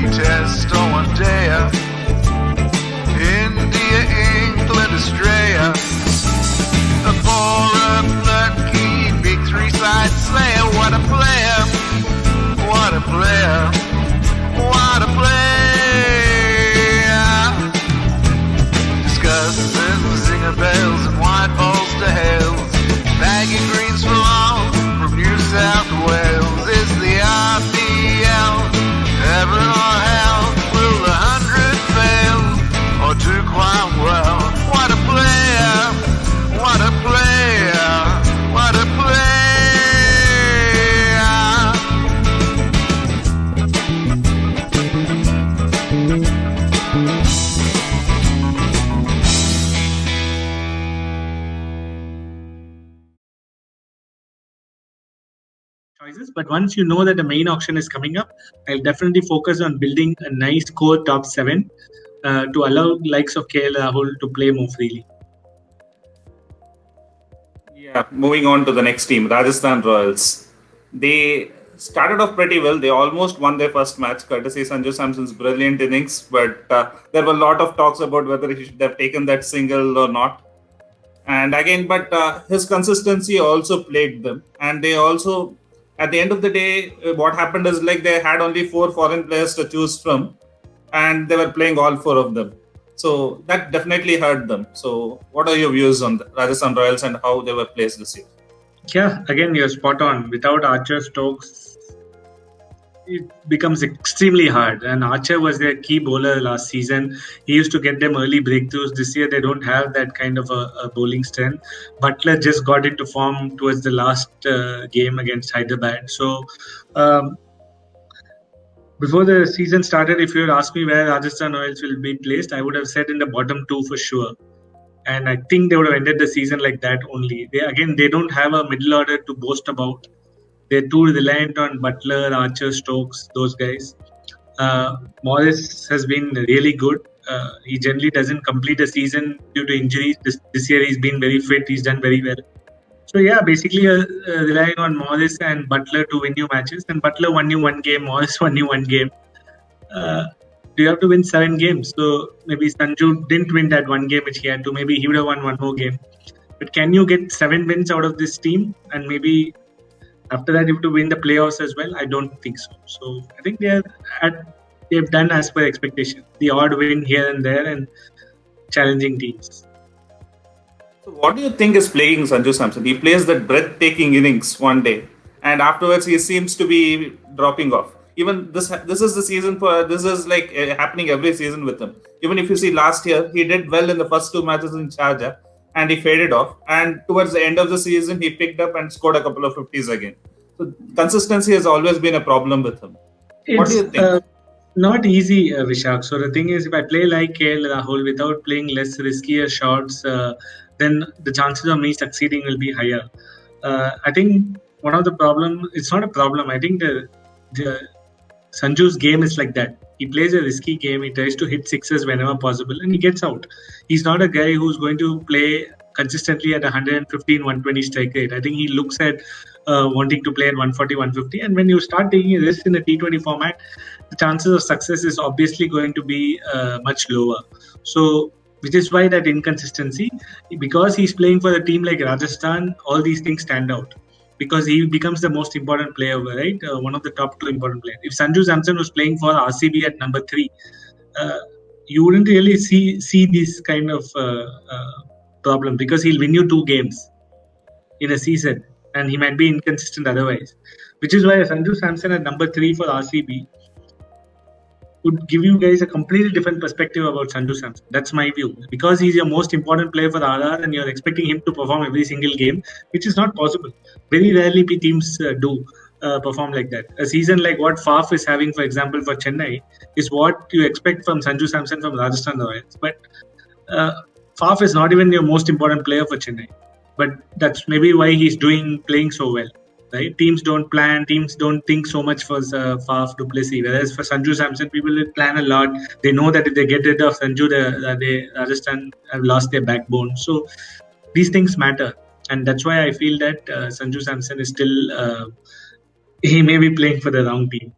only test on one day. India, England, Australia. For a plucky big three-side slayer. What a player. What a player. What a player. Discussing zinger bells and white balls to hells. Bagging greens for long from New South Wales. Is the IPL heaven or hell? Will the 100 fail or do quite well? What a player! What a player! What a player! Choices, but once you know that the main auction is coming up, I'll definitely focus on building a nice core top 7 to allow likes of KL Rahul to play more freely. Yeah, moving on to the next team, Rajasthan Royals. They started off pretty well. They almost won their first match, courtesy Sanju Samson's brilliant innings. But there were a lot of talks about whether he should have taken that single or not. And again, but his consistency also plagued them. And they also, at the end of the day, what happened is like they had only 4 foreign players to choose from, and they were playing all 4 of them. So that definitely hurt them. So what are your views on the Rajasthan Royals and how they were placed this year? Yeah, again, you're spot on. Without Archer, Stokes, it becomes extremely hard. And Archer was their key bowler last season. He used to get them early breakthroughs. This year, they don't have that kind of a bowling strength. Butler just got into form towards the last game against Hyderabad. So, before the season started, if you had asked me where Rajasthan Royals will be placed, I would have said in the bottom 2 for sure. And I think they would have ended the season like that only. They don't have a middle order to boast about. They're too reliant on Butler, Archer, Stokes, those guys. Morris has been really good. He generally doesn't complete a season due to injuries. This year he's been very fit. He's done very well. So yeah, basically relying on Morris and Butler to win you matches. And Butler won you 1 game, Morris won you 1 game. You have to win 7 games. So maybe Sanju didn't win that 1 game which he had to. Maybe he would have won 1 more game. But can you get 7 wins out of this team? And maybe after that you have to win the playoffs as well? I don't think so. So I think they've done as per expectation. The odd win here and there and challenging teams. So what do you think is plaguing Sanju Samson? He plays that breathtaking innings one day, and afterwards he seems to be dropping off. Even this is the season for this is like happening every season with him. Even if you see last year, he did well in the first 2 matches in Sharjah, and he faded off. And towards the end of the season, he picked up and scored a couple of 50s again. So consistency has always been a problem with him. What do you think? Not easy, Vishak. So the thing is, if I play like KL Rahul without playing less riskier shots, then the chances of me succeeding will be higher. I think one of the problem, it's not a problem. I think the Sanju's game is like that. He plays a risky game. He tries to hit sixes whenever possible and he gets out. He's not a guy who's going to play consistently at 115, 120 strike rate. I think he looks at wanting to play at 140, 150. And when you start taking a risk in the T20 format, the chances of success is obviously going to be much lower. So, which is why that inconsistency, because he's playing for a team like Rajasthan, all these things stand out. Because he becomes the most important player, right? One of the top 2 important players. If Sanju Samson was playing for RCB at number 3, you wouldn't really see this kind of problem because he'll win you 2 games in a season and he might be inconsistent otherwise. Which is why Sanju Samson at number 3 for RCB would give you guys a completely different perspective about Sanju Samson. That's my view. Because he's your most important player for RR and you're expecting him to perform every single game, which is not possible. Very rarely teams do perform like that. A season like what Faf is having, for example, for Chennai, is what you expect from Sanju Samson from Rajasthan Royals. But Faf is not even your most important player for Chennai. But that's maybe why he's playing so well. Right? Teams don't plan, teams don't think so much for Faf du Plessis. Whereas for Sanju Samson, people will plan a lot. They know that if they get rid of Sanju, Rajasthan have lost their backbone. So these things matter. And that's why I feel that Sanju Samson is still, he may be playing for the wrong team.